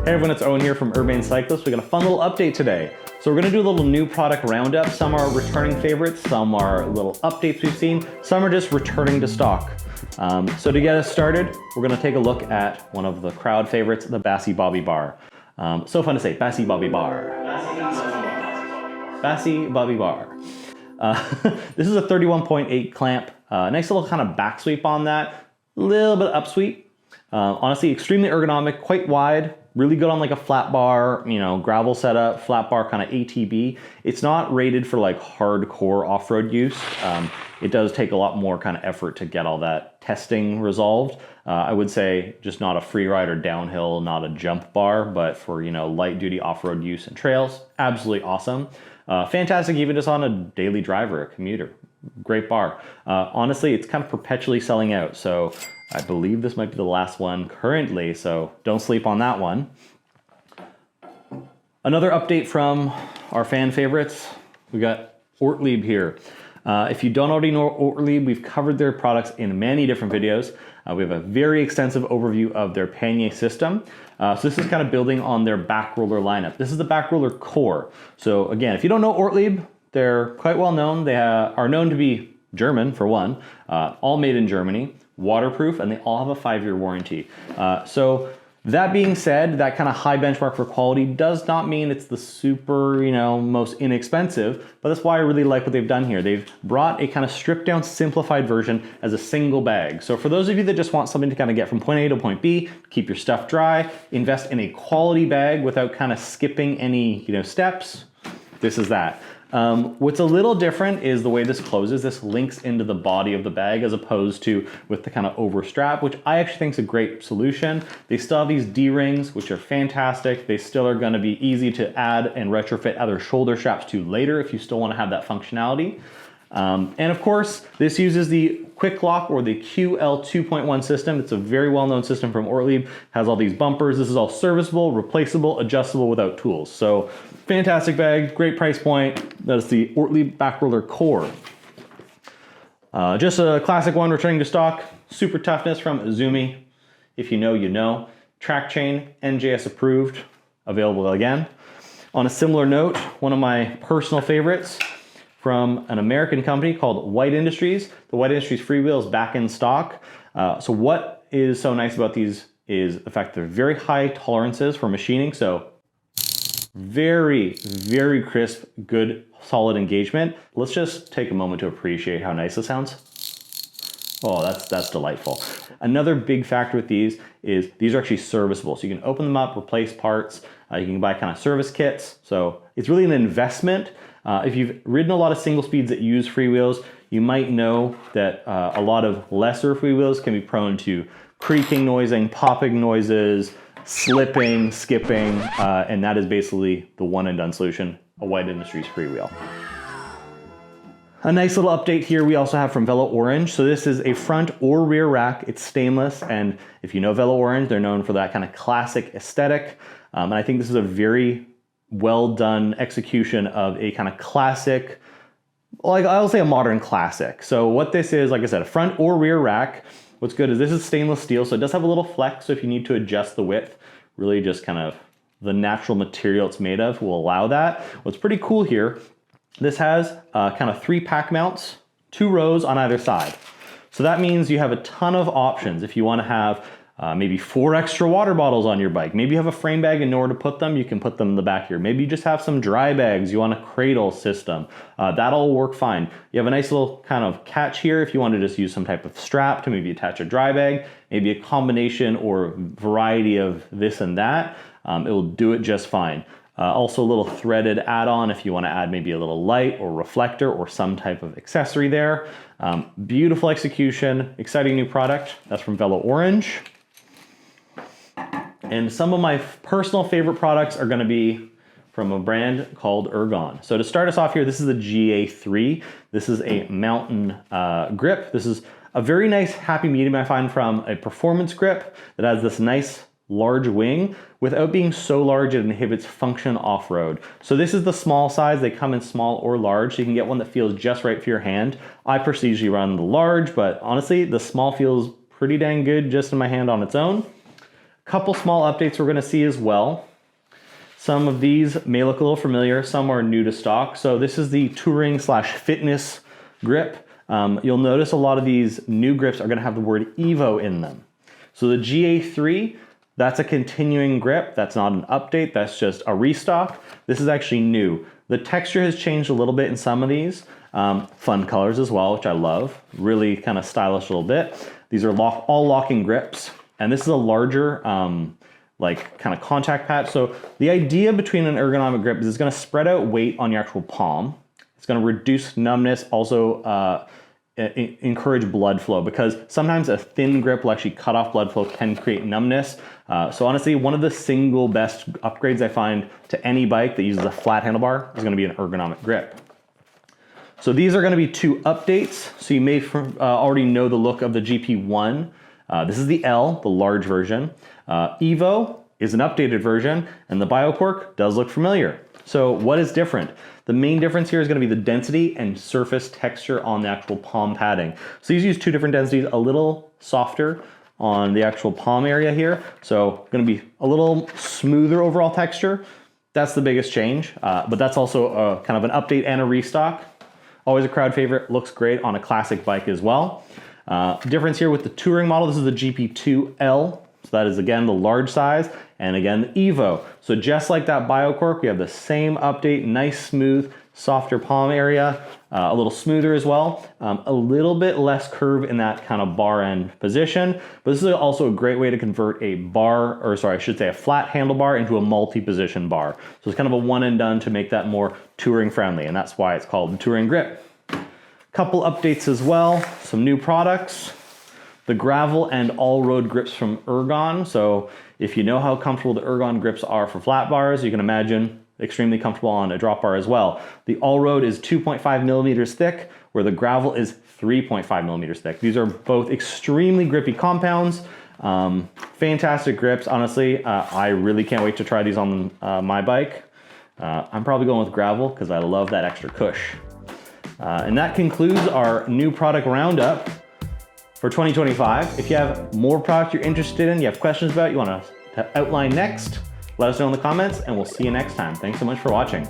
Hey everyone, it's Owen here from Urbane Cyclist. We got a fun little update today. So we're gonna do a little new product roundup. Some are returning favorites, some are little updates we've seen, some are just returning to stock. So to get us started, we're gonna take a look at one of the crowd favorites, the Bassie Bobby Bar. So fun to say, Bassie Bobby Bar. Bassie Bobby Bar. This is a 31.8 clamp. Nice little kind of back sweep on that, a little bit up sweep. Honestly, extremely ergonomic, quite wide. Really good on like a flat bar, you know, gravel setup, flat bar kind of ATB. It's not rated for like hardcore off-road use. It does take a lot more kind of effort to get all that testing resolved. I would say just not a free ride or downhill, not a jump bar, but for, you know, light duty off-road use and trails, absolutely awesome. Fantastic even just on a daily driver, a commuter. Great bar. Honestly, it's kind of perpetually selling out, so I believe this might be the last one currently, so don't sleep on that one. Another update from our fan favorites, we got Ortlieb here. If you don't already know Ortlieb, we've covered their products in many different videos. We have a very extensive overview of their pannier system. So this is kind of building on their back roller lineup. This is the back roller core. So again, if you don't know Ortlieb, they're quite well known. They are known to be German, for one, all made in Germany, waterproof, and they all have a 5-year warranty. So that being said, that kind of high benchmark for quality does not mean it's the super, you know, most inexpensive, but that's why I really like what they've done here. They've brought a kind of stripped down, simplified version as a single bag. So for those of you that just want something to kind of get from point A to point B, keep your stuff dry, invest in a quality bag without kind of skipping any, you know, steps, this is that. What's a little different is the way this closes. This links into the body of the bag as opposed to with the kind of over strap, which I actually think is a great solution. They still have these D-rings, which are fantastic. They still are gonna be easy to add and retrofit other shoulder straps to later if you still wanna have that functionality. And of course, this uses the Quick Lock or the QL 2.1 system. It's a very well-known system from Ortlieb. Has all these bumpers. This is all serviceable, replaceable, adjustable without tools. So fantastic bag, great price point. That is the Ortlieb back roller core. Just a classic one returning to stock. Super toughness from Izumi. If you know, you know. Track chain, NJS approved, available again. On a similar note, one of my personal favorites, from an American company called White Industries. The White Industries freewheel is back in stock. So what is so nice about these is the fact they're very high tolerances for machining. So very, very crisp, good, solid engagement. Let's just take a moment to appreciate how nice this sounds. Oh, that's delightful. Another big factor with these is these are actually serviceable. So you can open them up, replace parts. You can buy kind of service kits. So it's really an investment. If you've ridden a lot of single speeds that use freewheels, you might know that a lot of lesser freewheels can be prone to creaking, noising, popping noises, slipping, skipping, and that is basically the one and done solution, a White Industries freewheel. A nice little update here we also have from Velo Orange. So this is a front or rear rack. It's stainless, and if you know Velo Orange, they're known for that kind of classic aesthetic. And I think this is a very well done execution of a kind of classic, like I'll say a modern classic. So what this is, like I said, a front or rear rack. What's good is this is stainless steel, so it does have a little flex. So if you need to adjust the width, really just kind of the natural material it's made of will allow that. What's pretty cool here, this has kind of 3 pack mounts, 2 rows on either side. So that means you have a ton of options. If you want to have maybe 4 extra water bottles on your bike. Maybe you have a frame bag and nowhere to put them, you can put them in the back here. Maybe you just have some dry bags, you want a cradle system. That'll work fine. You have a nice little kind of catch here if you want to just use some type of strap to maybe attach a dry bag, maybe a combination or variety of this and that. It will do it just fine. Also a little threaded add-on if you want to add maybe a little light or reflector or some type of accessory there. Beautiful execution, exciting new product. That's from Velo Orange. And some of my personal favorite products are going to be from a brand called Ergon. So to start us off here, this is the GA3. This is a mountain grip. This is a very nice happy medium I find from a performance grip that has this nice large wing without being so large it inhibits function off-road. So this is the small size. They come in small or large, so you can get one that feels just right for your hand. I personally usually run the large, but honestly, the small feels pretty dang good just in my hand on its own. Couple small updates we're gonna see as well. Some of these may look a little familiar, some are new to stock. So this is the touring / fitness grip. You'll notice a lot of these new grips are gonna have the word Evo in them. So the GA3, that's a continuing grip. That's not an update, that's just a restock. This is actually new. The texture has changed a little bit in some of these. Fun colors as well, which I love. Really kind of stylish a little bit. These are all locking grips. And this is a larger, like kind of contact patch. So the idea between an ergonomic grip is it's gonna spread out weight on your actual palm. It's gonna reduce numbness, also encourage blood flow, because sometimes a thin grip will actually cut off blood flow, can create numbness. So honestly, one of the single best upgrades I find to any bike that uses a flat handlebar is gonna be an ergonomic grip. So these are gonna be 2 updates. So you may already know the look of the GP1. This is the L, the large version. Evo is an updated version, and the BioQuark does look familiar. So what is different? The main difference here is gonna be the density and surface texture on the actual palm padding. So these use 2 different densities, a little softer on the actual palm area here. So gonna be a little smoother overall texture. That's the biggest change, but that's also kind of an update and a restock. Always a crowd favorite, looks great on a classic bike as well. Difference here with the touring model, this is the GP2L. So that is again the large size, and again the Evo. So just like that BioQuark, we have the same update, nice smooth, softer palm area, a little smoother as well, a little bit less curve in that kind of bar end position. But this is also a great way to convert a a flat handlebar into a multi-position bar. So it's kind of a one and done to make that more touring friendly, and that's why it's called the touring grip. Couple updates as well, some new products. The gravel and all-road grips from Ergon. So if you know how comfortable the Ergon grips are for flat bars, you can imagine extremely comfortable on a drop bar as well. The all-road is 2.5 millimeters thick, where the gravel is 3.5 millimeters thick. These are both extremely grippy compounds. Fantastic grips, honestly. I really can't wait to try these on my bike. I'm probably going with gravel because I love that extra cush. And that concludes our new product roundup for 2025. If you have more products you're interested in, you have questions about, you want to outline next, let us know in the comments, and we'll see you next time. Thanks so much for watching.